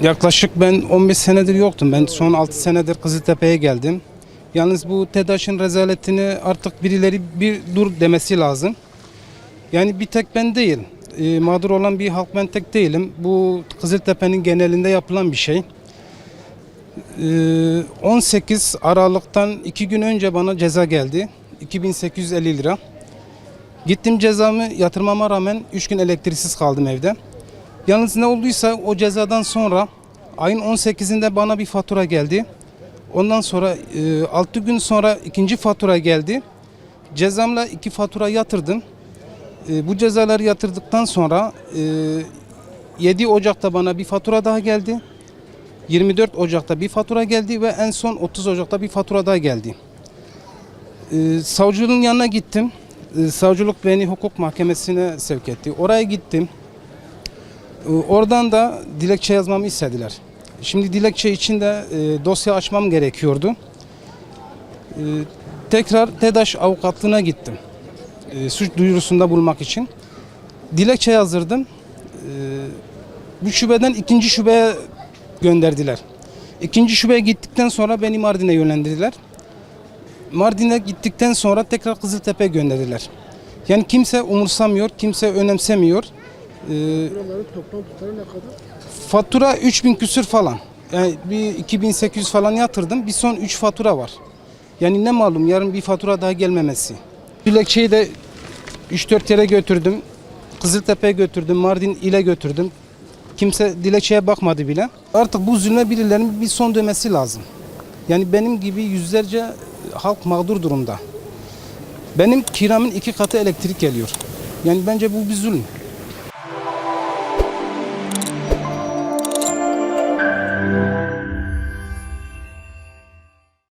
Yaklaşık ben 15 senedir yoktum. Ben son 6 senedir Kızıltepe'ye geldim. Yalnız bu TEDAŞ'ın rezaletini artık birileri bir dur demesi lazım. Yani bir tek ben değil. Mağdur olan bir halk ben tek değilim. Bu Kızıltepe'nin genelinde yapılan bir şey. 18 Aralık'tan 2 gün önce bana ceza geldi. 2850 lira. Gittim cezamı yatırmama rağmen 3 gün elektriksiz kaldım evde. Yalnız ne olduysa o cezadan sonra ayın 18'inde bana bir fatura geldi. Ondan sonra 6 gün sonra ikinci fatura geldi. Cezamla 2 fatura yatırdım. Bu cezaları yatırdıktan sonra 7 Ocak'ta bana bir fatura daha geldi. 24 Ocak'ta bir fatura geldi ve en son 30 Ocak'ta bir fatura daha geldi. Savcılığın yanına gittim. Savcılık beni hukuk mahkemesine sevk etti. Oraya gittim. Oradan da dilekçe yazmamı istediler. Şimdi dilekçe için de dosya açmam gerekiyordu. Tekrar TEDAŞ avukatlığına gittim. Suç duyurusunda bulunmak için. Dilekçe yazdırdım. Bu şubeden ikinci şubeye gönderdiler. İkinci şubeye gittikten sonra beni Mardin'e yönlendirdiler. Mardin'e gittikten sonra tekrar Kızıltepe'ye gönderdiler. Yani kimse umursamıyor, kimse önemsemiyor. Buraların toplam tutarı ne kadar? Fatura 3000 küsür falan. Yani bir 2800 falan yatırdım. Bir son 3 fatura var. Yani ne malum yarın bir fatura daha gelmemesi. Dilekçeyi de 3-4 yere götürdüm. Kızıltepe'ye götürdüm, Mardin ile götürdüm. Kimse dilekçeye bakmadı bile. Artık bu zulme birilerinin bir son demesi lazım. Yani benim gibi yüzlerce halk mağdur durumda. Benim kiramın 2 katı elektrik geliyor. Yani bence bu bir zulüm.